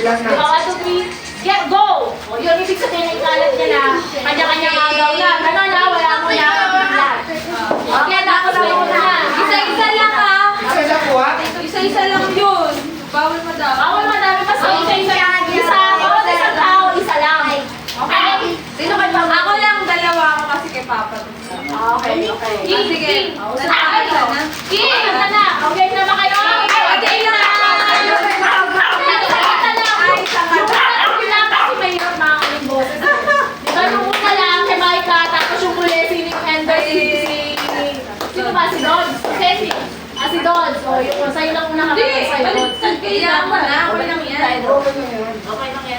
Ilan na? Diba, 1, 2, 3, get, go! O, yun, ibig sabihin na ikalat niya na, kanya-kanyang agaw na. Gano'n na, wala mo na, bigla. Okay, tapos may una. Isa-isa lang ha. Isa po ha? Isa-isa lang yun. Bawal madami. Bawal madami kasi isa, bawat isang tao, isa lang. Okay? Sino kayo ba? Ako lang, dalawa ako kasi kay Papa. Okay, okay. Ah, sige. Ano na? Ano na? Okay na ba kayo? Okay na. Ay, sama na. Okay lang kasi mahirap makakaling boses. Diba yung una lang kay Maika, tapos yung huli si Ender, sino ba? Si Dodds? Si Dodds. O, yung sa'yo lang una Hindi, kapag sa'yo. baliktad kaya mo na. Okay lang yan. Okay lang yan. Okay lang yan.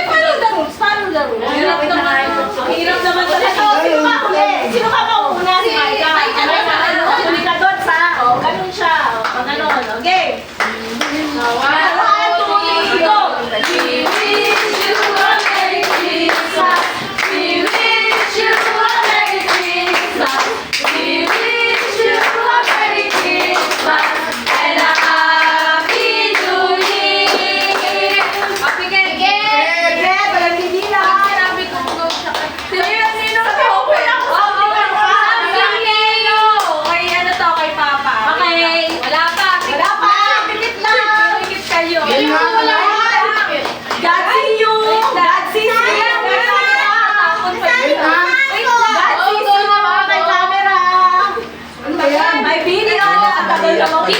Paano the rules? Paano the rules? Hirap naman. Hirap naman talaga. Sino ba huli? Sino ka mauna? Si Maika. Huli ka Dodds ha? O, ganun siya. O, ganun. Okay. One, two, three, go! We wish you a Merry Christmas. We wish you a Merry Christmas. We wish you a Merry Christmas and a Happy New Year. Happy Marami kong go siya. Sino sa open? Kay ano to, kay Papa. Okay. Wala pa. Pilit lang. Pikit kayo. Yun nga pala. God see you! God sees you! Tapon pa Wait yun. ha? God sees you! May camera! Ano ba yan? May video! Ang tagal na mo. Gamit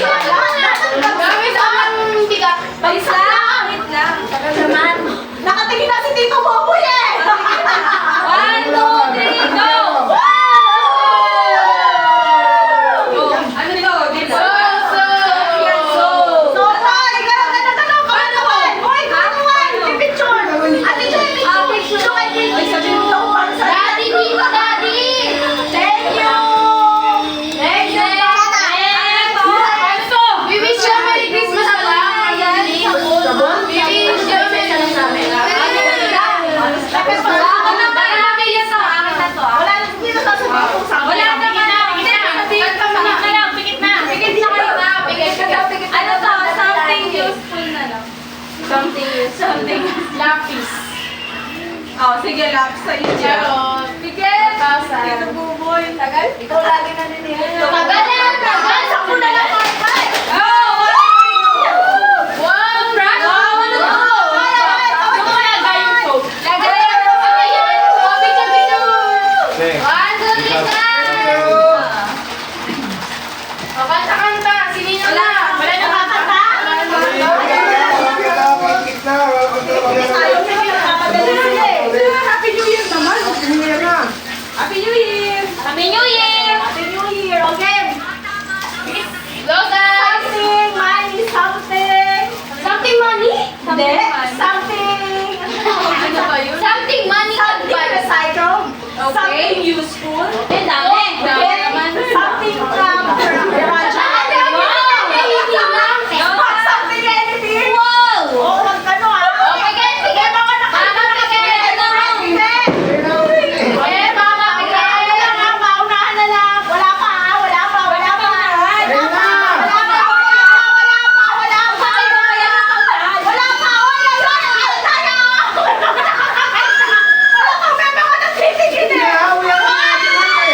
ang bigat. Wait lang! Wait lang. Tagal naman. Nakatingin na si Tito Boboy eh! 1, 2, 3, go! Ano to? Dito? So, Toy! Ganun! Hoy, kanuwan! Pipicture! Ate Joy, picture! Ay, sabihin mo ako para sa... Daddy, dito, Daddy! Thank you! Thank you, Papa! We wish you a Merry Christmas na lang. We wish you a Merry Christmas. Ako na ba? Akin yan to. Akin na to. Wala na, hindi na sasabihin kung saan. Wala naman na. Pikit na lang. Pikit na. Pikit na kayo na. Pikit ka daw. Pikit. Ano to? Something useful na lang. Something. Lapis. Oh, sige, lapis sa inyo. Pikit. Dito buboy. Tagal? Ikaw lagi naninigil. Tagal yan. Tagal. Sakto na lang. Go! Wow! Crush! Wow! Ano to? Gusto mo lagay yung soap? Lagay yung soap. Ano yan? Oh, picture. Okay. 1, 2, 3, go! O, kanta-kanta. Sinino na? Wala na kakanta? Happy New Year naman! Happy New Year na! Happy New Year! Happy New Year! Happy New Year! Okay! Go, guys! Something, money, something! Something money? Hindi. Something! Ano ba yun? Something money Something advice. recycle. Okay. Something useful. Eh, dami. Dami Okay? naman. Something from garage. Something anything. Wow! Oo, wag ka no, ah. Oh, pikit, pikit. Mama, Pikit. Eh, mama, unahan na lang, ah. Paunahan na lang. Wala pa, ah. Wala pa. Ayun na! Wala pa. Wala pa. Oy, ay, ano tayo? Wala pa, bebe ko nagtitigil eh. Hinahawi ako ng mga eh.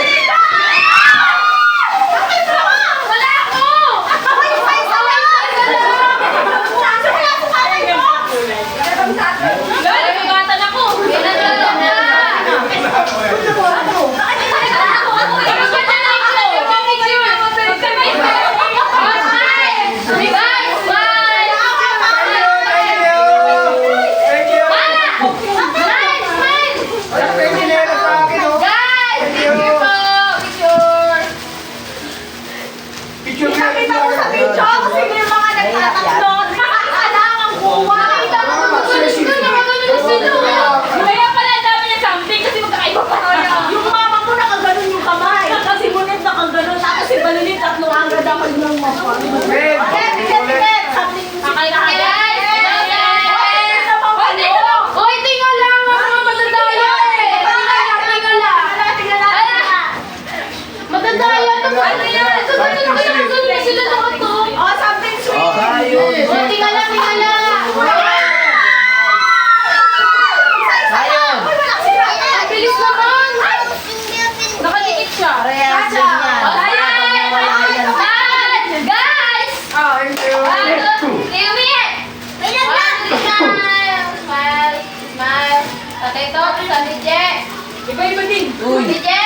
Sige!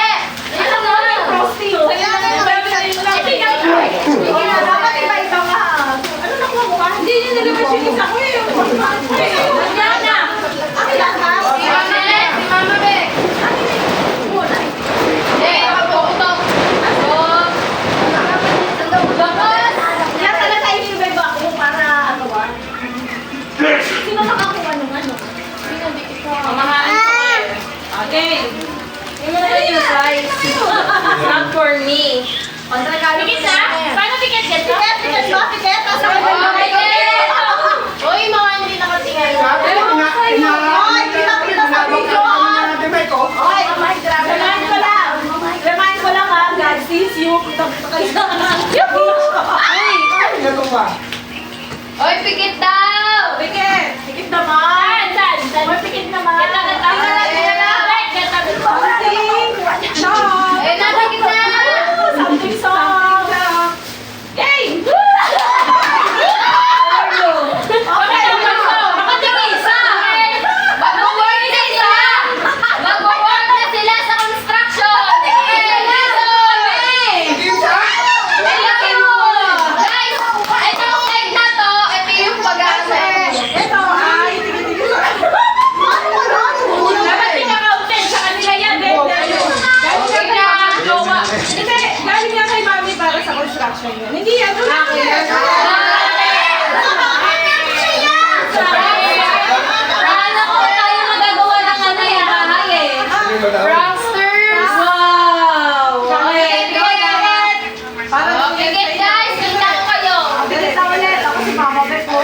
Ano mo yung frosty? Dapat iba ito ka. Ano nakuha mo ka? Hindi niya nalaman sinis ako eh. Nandiyan na. Akin lang ha? Si Mama Bek. Hindi, kapag-utok. Vamos! Yan talaga yung ibig ako para ano ba? Sino nakakuha nung ano? Sino di ikaw? Mamahalin ko eh. Okay. Yung mga yung size. Not for me. Pikit na? Paano pikit yan? Pikit ba? Pikit? Tapos ako Oh, pikit! Uy, mga hindi nakatingin. Sabi, kita sa video. Oy, remind ko lang ha, God sees you. Kita kayo sa Oy, pikit daw! Pikit! Pikit naman! Saan? Oy, pikit naman! Kita na tayo na lang. Eh, napikit na! Something song! Yay! Okay, makatigisa! Mag-work na sila! Mag-work na sila sa construction! Guys, itong egg na to, ito yung pag-asa. Ito ay... Dapat pinaka-outed sa kanila yan. Galing nga kay Mami para sa construction yun. Hindi yan. Paano ko tayo magagawa ng ano yung bahay eh? Pranksters! Wow! Okay, pikit! Parang Pikit guys, kita ko kayo! Ganito ulit. Ako si Mama Bet mo.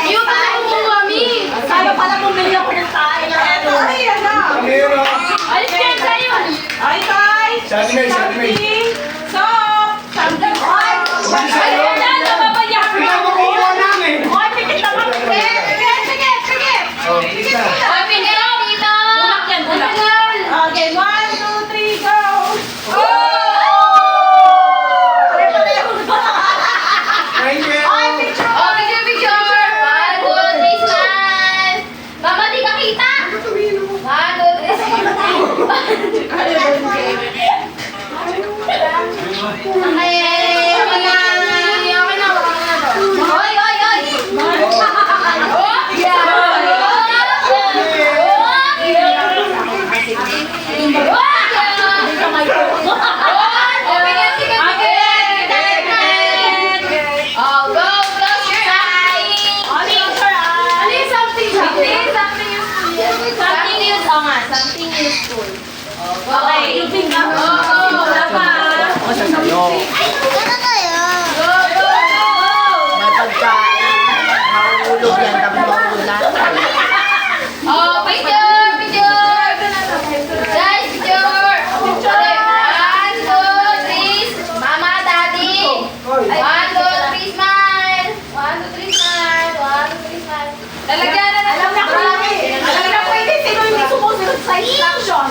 Yung pala ko mami! Sayo pala bumili ako ng tayo na ano. Ay, ano? Alis yan sa'yo! Ay, guys! Saturday. Stop! Something. Ay! Ay, na, nababayaran mo. Ay, pikit naman. Pikit! Pikit! Oh, Oy, pikit dito! Bulak yan, bulak. Okay, 1, 2, 3, go! Oh! Pare-pareho na. Ay, picture! Oh, picture! 1, 2, 3, smile! Mama, di ka kita! 1, 2, 3, Hoy! Oh, go! Close your eyes! Something useful nga. Something useful. Okay. Wala pa. Go, go, go! Oh, picture! Picture! Guys, picture! Okay, 1, 2, 3. Mama, Daddy. 1, 2, 3, smile. 1, 2, 3, smile. 1, 2, 3, smile. Talagyan na Alam na ko yun. Alam na ko yun. Sino yung sumusunod sa instruction?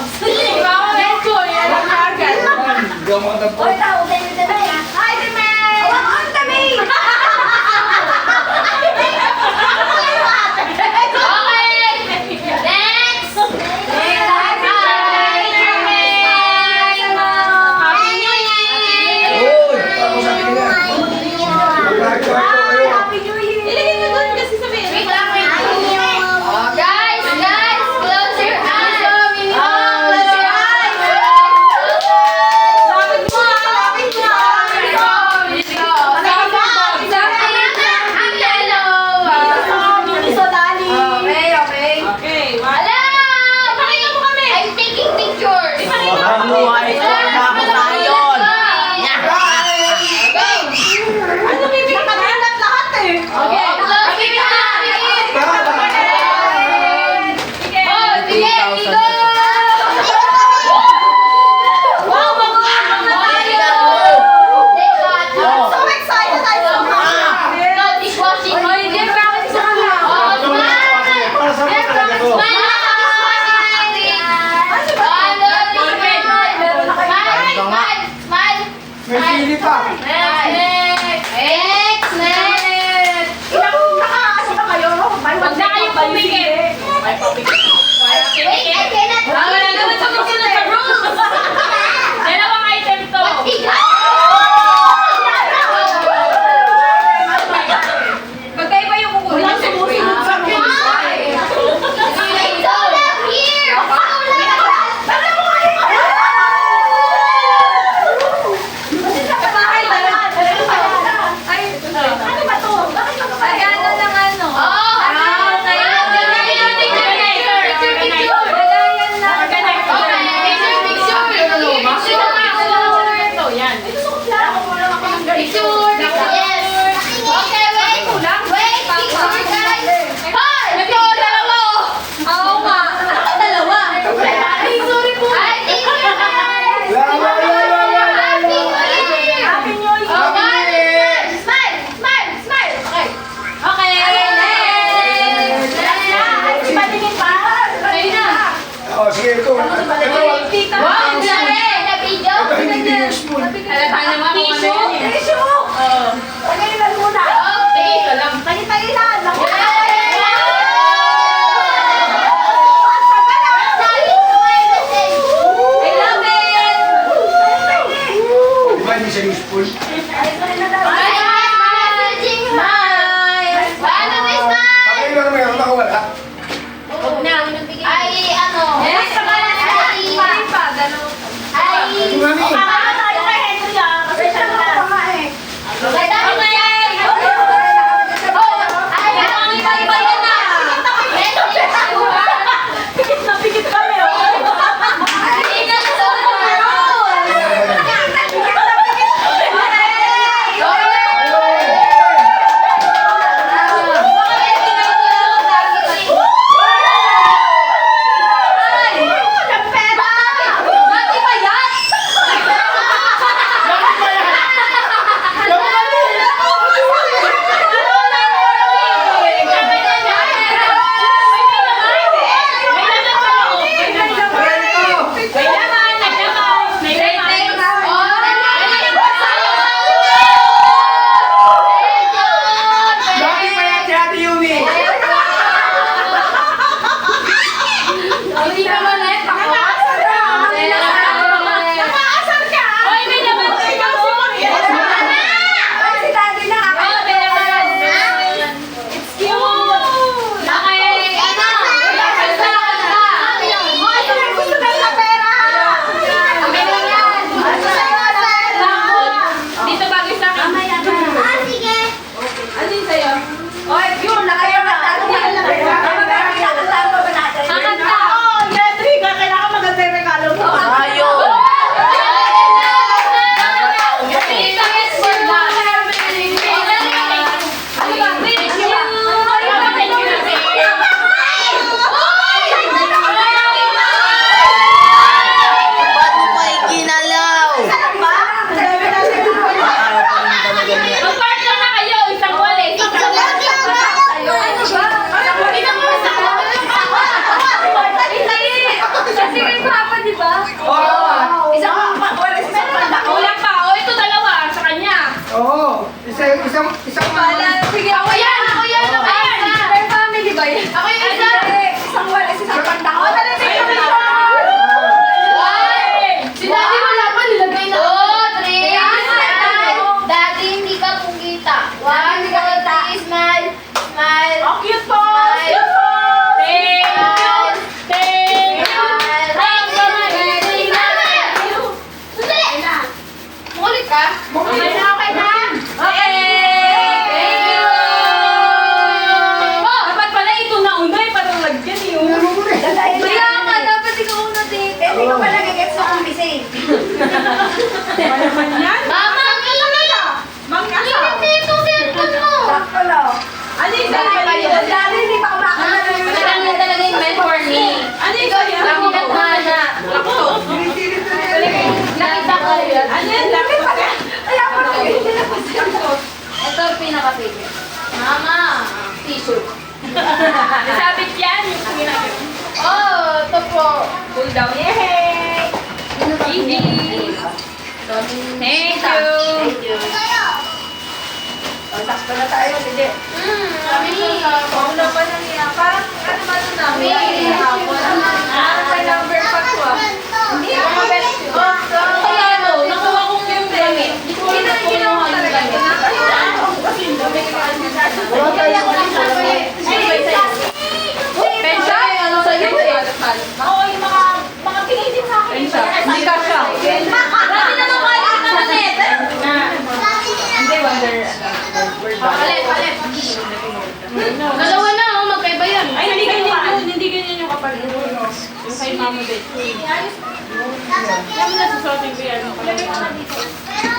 Mama! Tissue. Nasabit yan yung ginagawa. Oh, ito po. Cool down. Yay! Easy! Thank you! Sakto na tayo, sige. Mami. Paula pa na niya. Parang ano ba ito namin? May number pa ko ah. Hindi ako Kaya ano, nakuha kong yung damit. Hindi ko alam kung ano yung damit. Pensya? Ano sa'yo? Oo, yung mga pinigin sa akin. Pensya? Hindi ka siya. Dami na naman kayo ng kasanet. Hindi, wonder. Palit. Dalawa na, oh, magkaiba yan. Ay, hindi ganyan yun. Hindi ganyan yung kapal. Yung kay Mama Bet. Ayos. Kaya mo nasusuotin ko yan.